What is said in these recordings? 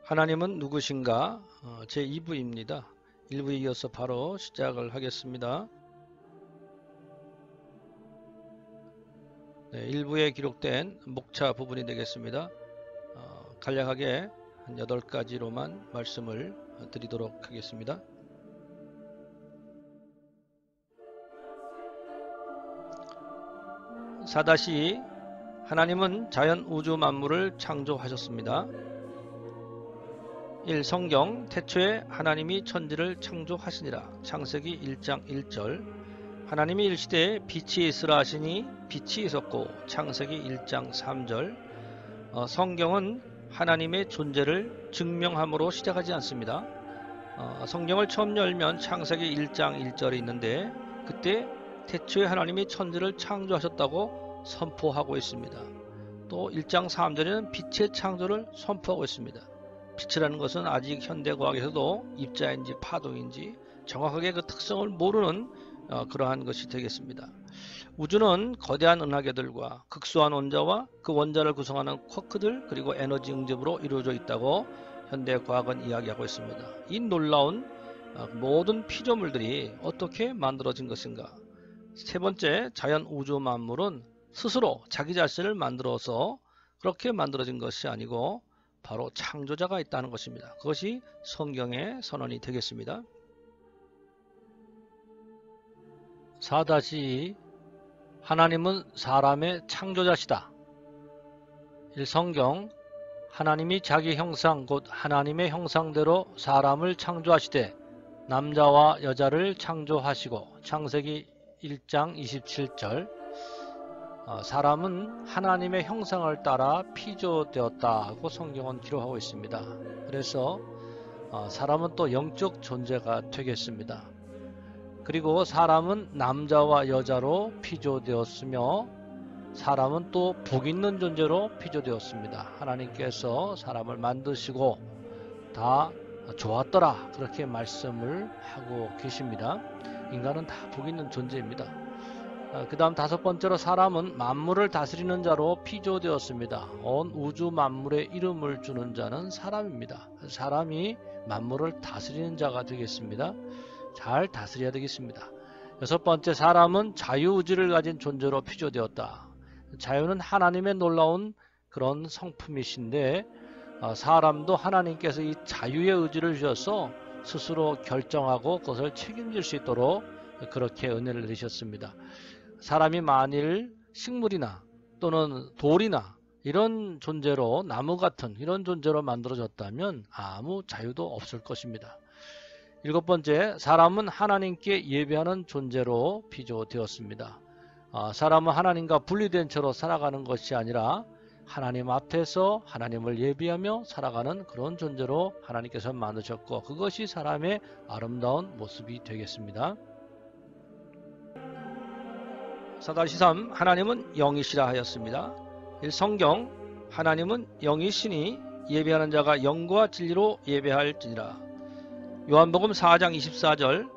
하나님은 누구신가? 제2부입니다. 1부에 이어서 바로 시작을 하겠습니다. 1부에 기록된 목차 부분이 되겠습니다. 간략하게 한 8가지로만 말씀을 드리도록 하겠습니다. 사다시 하나님은 자연 우주 만물을 창조하셨습니다. 1. 성경 태초에 하나님이 천지를 창조하시니라. 창세기 1장 1절. 하나님이 일시되 빛이 있으라 하시니 빛이 있었고. 창세기 1장 3절. 성경은 하나님의 존재를 증명함으로 시작하지 않습니다. 성경을 처음 열면 창세기 1장 1절이 있는데 그때 태초에 하나님이 천지를 창조하셨다고 선포하고 있습니다. 또 1장 3절에는 빛의 창조를 선포하고 있습니다. 빛이라는 것은 아직 현대과학에서도 입자인지 파동인지 정확하게 그 특성을 모르는 그러한 것이 되겠습니다. 우주는 거대한 은하계들과 극소한 원자와 그 원자를 구성하는 쿼크들 그리고 에너지 응집으로 이루어져 있다고 현대과학은 이야기하고 있습니다. 이 놀라운 모든 피조물들이 어떻게 만들어진 것인가? 세 번째, 자연 우주 만물은 스스로 자기 자신을 만들어서 그렇게 만들어진 것이 아니고 바로 창조자가 있다는 것입니다. 그것이 성경의 선언이 되겠습니다. 4-2 하나님은 사람의 창조자시다. 1. 성경 하나님이 자기 형상 곧 하나님의 형상대로 사람을 창조하시되 남자와 여자를 창조하시고. 창세기 1장 27절. 사람은 하나님의 형상을 따라 피조되었다고 성경은 기록하고 있습니다. 그래서 사람은 또 영적 존재가 되겠습니다. 그리고 사람은 남자와 여자로 피조되었으며 사람은 또 복 있는 존재로 피조되었습니다. 하나님께서 사람을 만드시고 다 좋았더라 그렇게 말씀을 하고 계십니다. 인간은 다 복 있는 존재입니다. 그 다음 5번째로 사람은 만물을 다스리는 자로 피조되었습니다. 온 우주 만물에 이름을 주는 자는 사람입니다. 사람이 만물을 다스리는 자가 되겠습니다. 잘 다스려야 되겠습니다. 6번째, 사람은 자유의지를 가진 존재로 피조되었다. 자유는 하나님의 놀라운 그런 성품이신데 사람도 하나님께서 이 자유의 의지를 주셔서 스스로 결정하고 그것을 책임질 수 있도록 그렇게 은혜를 내리셨습니다. 사람이 만일 식물이나 또는 돌이나 이런 존재로 나무 같은 이런 존재로 만들어졌다면 아무 자유도 없을 것입니다. 7번째, 사람은 하나님께 예배하는 존재로 피조되었습니다. 사람은 하나님과 분리된 채로 살아가는 것이 아니라 하나님 앞에서 하나님을 예배하며 살아가는 그런 존재로 하나님께서 만드셨고 그것이 사람의 아름다운 모습이 되겠습니다. 4-3 하나님은 영이시라 하였습니다. 1. 성경 하나님은 영이시니 예배하는 자가 영과 진리로 예배할지니라. 요한복음 4장 24절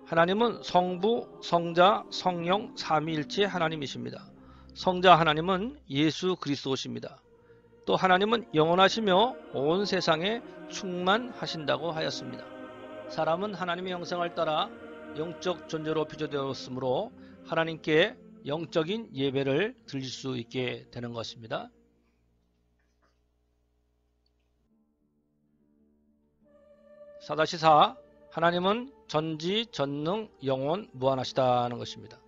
하나님은 성부, 성자, 성령 삼위일체 하나님이십니다. 성자 하나님은 예수 그리스도십니다. 또 하나님은 영원하시며 온 세상에 충만하신다고 하였습니다. 사람은 하나님의 형상을 따라 영적 존재로 피조되었으므로 하나님께 영적인 예배를 드릴 수 있게 되는 것입니다. 4-4 하나님은 전지, 전능, 영원, 무한하시다는 것입니다.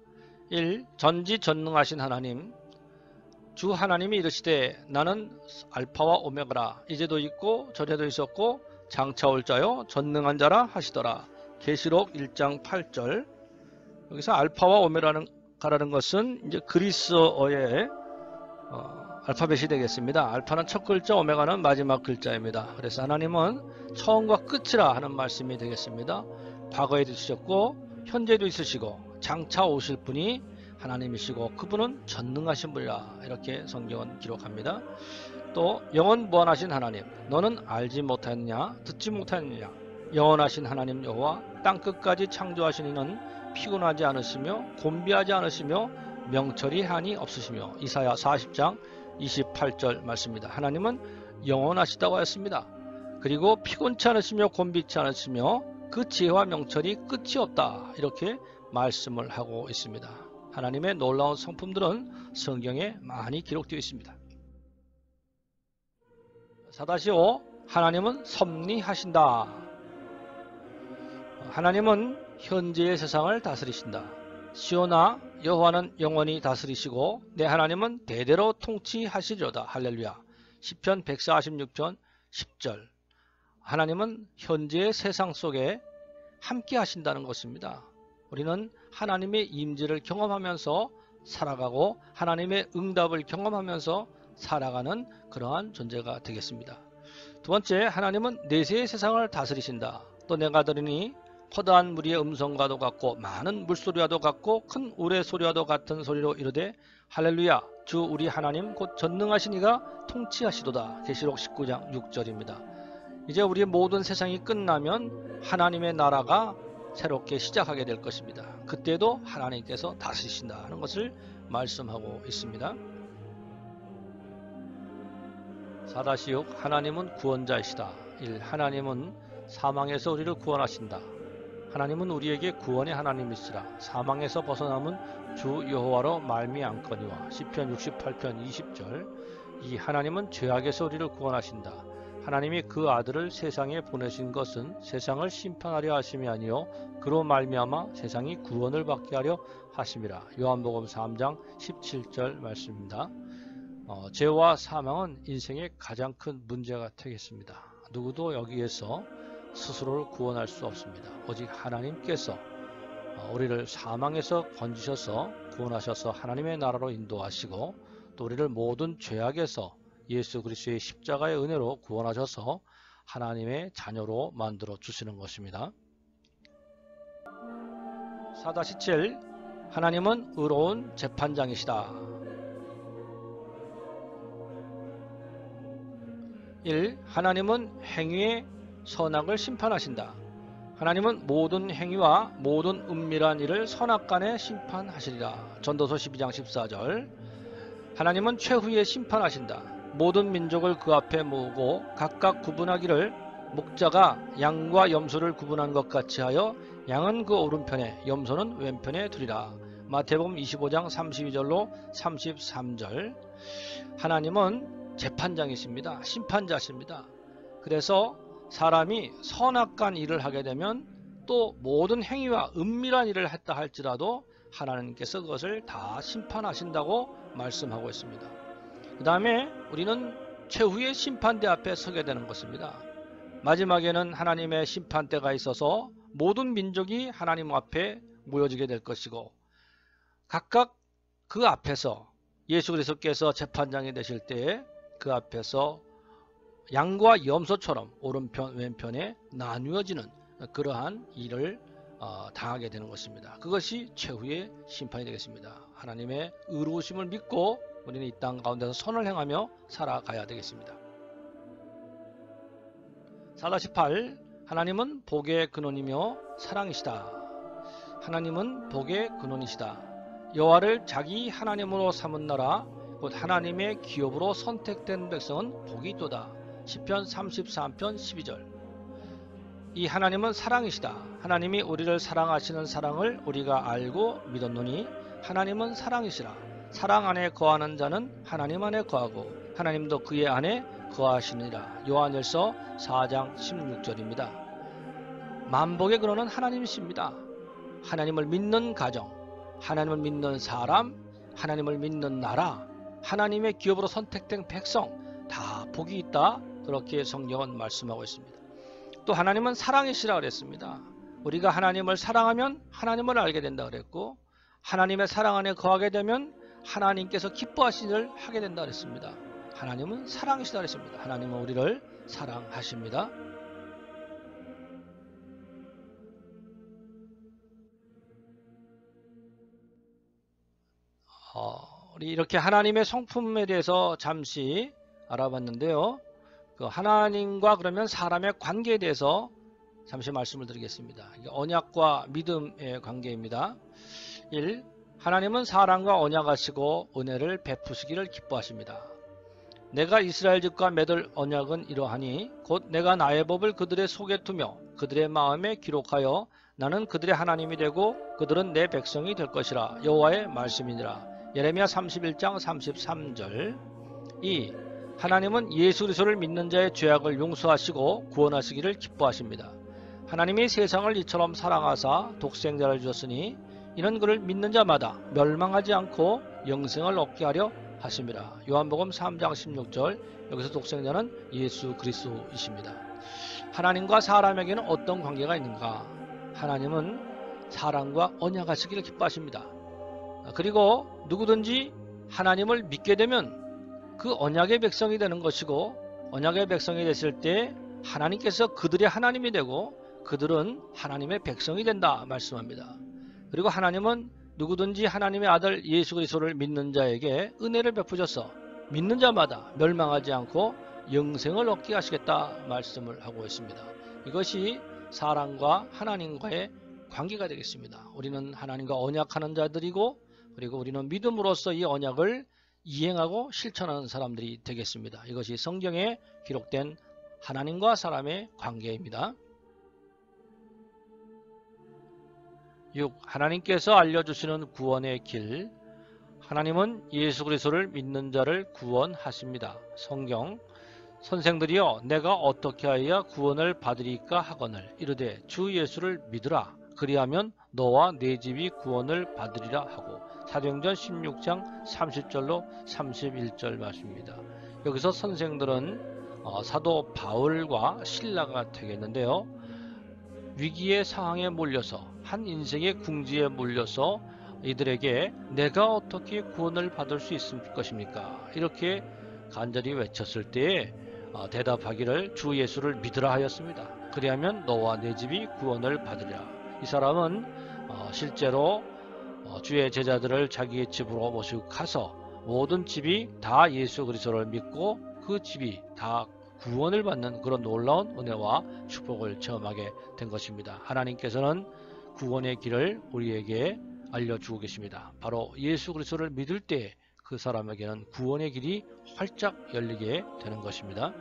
1. 전지, 전능하신 하나님 주 하나님이 이르시되 나는 알파와 오메가라 이제도 있고 전에도 있었고 장차 올 자요 전능한 자라 하시더라. 계시록 1장 8절. 여기서 알파와 오메가라는 것은 이제 그리스어의 알파벳이 되겠습니다. 알파는 첫 글자, 오메가는 마지막 글자입니다. 그래서 하나님은 처음과 끝이라 하는 말씀이 되겠습니다. 과거에도 있으셨고 현재도 있으시고 장차 오실 분이 하나님이시고 그분은 전능하신 분이라 이렇게 성경은 기록합니다. 또 영원 무한하신 하나님 너는 알지 못하느냐 듣지 못하느냐 영원하신 하나님 여호와 땅끝까지 창조하신 이는 피곤하지 않으시며 곤비하지 않으시며 명철이 한이 없으시며. 이사야 40장 28절 말씀입니다. 하나님은 영원하시다고 하였습니다. 그리고 피곤치 않으시며 곤비치 않으시며 그 지혜와 명철이 끝이 없다. 이렇게 말씀을 하고 있습니다. 하나님의 놀라운 성품들은 성경에 많이 기록되어 있습니다. 4-5 하나님은 섭리하신다. 하나님은 현재의 세상을 다스리신다. 시온아 여호와는 영원히 다스리시고 내 하나님은 대대로 통치하시리로다. 할렐루야. 시편 146편 10절. 하나님은 현재의 세상 속에 함께 하신다는 것입니다. 우리는 하나님의 임재를 경험하면서 살아가고 하나님의 응답을 경험하면서 살아가는 그러한 존재가 되겠습니다. 두 번째, 하나님은 내세의 세상을 다스리신다. 또 내가 들으니 커다란 무리의 음성과도 같고 많은 물소리와도 같고 큰 우레소리와도 같은 소리로 이르되 할렐루야 주 우리 하나님 곧 전능하신 이가 통치하시도다. 계시록 19장 6절입니다. 이제 우리의 모든 세상이 끝나면 하나님의 나라가 새롭게 시작하게 될 것입니다. 그때도 하나님께서 다스리신다 하는 것을 말씀하고 있습니다. 4-6 하나님은 구원자이시다. 1. 하나님은 사망에서 우리를 구원하신다. 하나님은 우리에게 구원의 하나님이시라. 사망에서 벗어남은 주 여호와로 말미암거니와. 시편 68편 20절. 2. 하나님은 죄악에서 우리를 구원하신다. 하나님이 그 아들을 세상에 보내신 것은 세상을 심판하려 하심이 아니요 그로 말미암아 세상이 구원을 받게 하려 하심이라. 요한복음 3장 17절 말씀입니다. 죄와 사망은 인생의 가장 큰 문제가 되겠습니다. 누구도 여기에서 스스로를 구원할 수 없습니다. 오직 하나님께서 우리를 사망에서 건지셔서 구원하셔서 하나님의 나라로 인도하시고 또 우리를 모든 죄악에서 예수 그리스도의 십자가의 은혜로 구원하셔서 하나님의 자녀로 만들어 주시는 것입니다. 4-7 하나님은 의로운 재판장이시다. 1. 하나님은 행위의 선악을 심판하신다. 하나님은 모든 행위와 모든 은밀한 일을 선악간에 심판하시리라. 전도서 12장 14절. 하나님은 최후에 심판하신다. 모든 민족을 그 앞에 모으고 각각 구분하기를 목자가 양과 염소를 구분한 것 같이 하여 양은 그 오른편에 염소는 왼편에 두리라. 마태복음 25장 32절로 33절. 하나님은 재판장이십니다. 심판자십니다. 그래서 사람이 선악간 일을 하게 되면 또 모든 행위와 은밀한 일을 했다 할지라도 하나님께서 그것을 다 심판하신다고 말씀하고 있습니다. 그 다음에 우리는 최후의 심판대 앞에 서게 되는 것입니다. 마지막에는 하나님의 심판대가 있어서 모든 민족이 하나님 앞에 모여지게 될 것이고 각각 그 앞에서 예수 그리스도께서 재판장이 되실 때에 그 앞에서 양과 염소처럼 오른편 왼편에 나뉘어지는 그러한 일을 당하게 되는 것입니다. 그것이 최후의 심판이 되겠습니다. 하나님의 의로우심을 믿고 우리는 이 땅 가운데서 선을 행하며 살아가야 되겠습니다. 4-8 하나님은 복의 근원이며 사랑이시다. 하나님은 복의 근원이시다. 여호와를 자기 하나님으로 삼은 나라 곧 하나님의 기업으로 선택된 백성은 복이 있도다. 시편 33편 12절. 이 하나님은 사랑이시다. 하나님이 우리를 사랑하시는 사랑을 우리가 알고 믿었노니 하나님은 사랑이시라. 사랑 안에 거하는 자는 하나님 안에 거하고 하나님도 그의 안에 거하시느니라. 요한일서 4장 16절입니다. 만복의 근원은 하나님이십니다. 하나님을 믿는 가정, 하나님을 믿는 사람, 하나님을 믿는 나라, 하나님의 기업으로 선택된 백성 다 복이 있다. 그렇게 성경은 말씀하고 있습니다. 또 하나님은 사랑이시라 그랬습니다. 우리가 하나님을 사랑하면 하나님을 알게 된다 그랬고 하나님의 사랑 안에 거하게 되면 하나님께서 기뻐하신 일을 하게 된다 그랬습니다. 하나님은 사랑이시다 그랬습니다. 하나님은 우리를 사랑하십니다. 우리 이렇게 하나님의 성품에 대해서 잠시 알아봤는데요. 그 하나님과 그러면 사람의 관계에 대해서 잠시 말씀을 드리겠습니다. 언약과 믿음의 관계입니다. 1. 하나님은 사람과 언약하시고 은혜를 베푸시기를 기뻐하십니다. 내가 이스라엘 집과 맺을 언약은 이러하니 곧 내가 나의 법을 그들의 속에 두며 그들의 마음에 기록하여 나는 그들의 하나님이 되고 그들은 내 백성이 될 것이라. 여호와의 말씀이니라. 예레미야 31장 33절. 2. 하나님은 예수 그리스도를 믿는 자의 죄악을 용서하시고 구원하시기를 기뻐하십니다. 하나님이 세상을 이처럼 사랑하사 독생자를 주셨으니 이는 그를 믿는 자마다 멸망하지 않고 영생을 얻게 하려 하십니다. 요한복음 3장 16절. 여기서 독생자는 예수 그리스도이십니다. 하나님과 사람에게는 어떤 관계가 있는가? 하나님은 사람과 언약하시기를 기뻐하십니다. 그리고 누구든지 하나님을 믿게 되면 그 언약의 백성이 되는 것이고, 언약의 백성이 됐을 때 하나님께서 그들의 하나님이 되고 그들은 하나님의 백성이 된다 말씀합니다. 그리고 하나님은 누구든지 하나님의 아들 예수 그리스도를 믿는 자에게 은혜를 베푸셔서 믿는 자마다 멸망하지 않고 영생을 얻게 하시겠다 말씀을 하고 있습니다. 이것이 사람과 하나님과의 관계가 되겠습니다. 우리는 하나님과 언약하는 자들이고, 그리고 우리는 믿음으로써 이 언약을 이행하고 실천하는 사람들이 되겠습니다. 이것이 성경에 기록된 하나님과 사람의 관계입니다. 6. 하나님께서 알려주시는 구원의 길. 하나님은 예수 그리스도를 믿는 자를 구원하십니다. 성경. 선생들이여 내가 어떻게 하여야 구원을 받으리까 하거늘 이르되 주 예수를 믿으라. 그리하면 너와 네 집이 구원을 받으리라 하고. 사도행전 16장 30절로 31절 말씀입니다. 여기서 선생들은 사도 바울과 실라가 되겠는데요. 위기의 상황에 몰려서, 한 인생의 궁지에 몰려서 이들에게 내가 어떻게 구원을 받을 수 있을 것입니까? 이렇게 간절히 외쳤을 때에 대답하기를 주 예수를 믿으라 하였습니다. 그리하면 너와 내 집이 구원을 받으리라. 이 사람은 실제로 주의 제자들을 자기의 집으로 모시고 가서 모든 집이 다 예수 그리스도를 믿고 그 집이 다 구원을 받는 그런 놀라운 은혜와 축복을 체험하게 된 것입니다. 하나님께서는 구원의 길을 우리에게 알려주고 계십니다. 바로 예수 그리스도를 믿을 때 그 사람에게는 구원의 길이 활짝 열리게 되는 것입니다.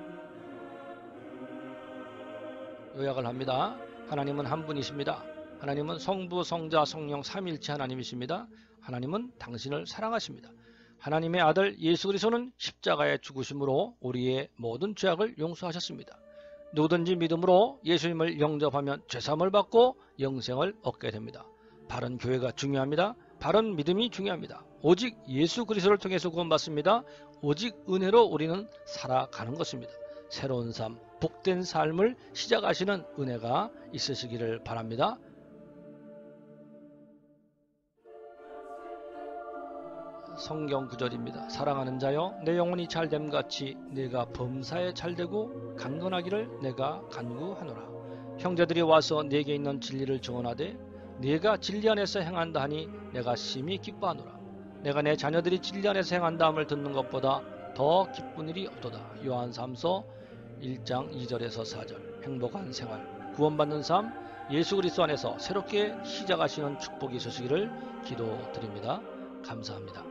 요약을 합니다. 하나님은 한 분이십니다. 하나님은 성부, 성자, 성령 삼위일체 하나님이십니다. 하나님은 당신을 사랑하십니다. 하나님의 아들 예수 그리스도는 십자가의 죽으심으로 우리의 모든 죄악을 용서하셨습니다. 누구든지 믿음으로 예수님을 영접하면 죄사함을 받고 영생을 얻게 됩니다. 바른 교회가 중요합니다. 바른 믿음이 중요합니다. 오직 예수 그리스도를 통해서 구원받습니다. 오직 은혜로 우리는 살아가는 것입니다. 새로운 삶, 복된 삶을 시작하시는 은혜가 있으시기를 바랍니다. 성경 구절입니다. 사랑하는 자여 내 영혼이 잘됨같이 내가 범사에 잘되고 강건하기를 내가 간구하노라. 형제들이 와서 내게 있는 진리를 증언하되 내가 진리 안에서 행한다 하니 내가 심히 기뻐하노라. 내가 내 자녀들이 진리 안에서 행한다 함을 듣는 것보다 더 기쁜 일이 없도다. 요한 3서 1장 2절에서 4절. 행복한 생활, 구원받는 삶, 예수 그리스도 안에서 새롭게 시작하시는 축복이 있으시기를 기도드립니다. 감사합니다.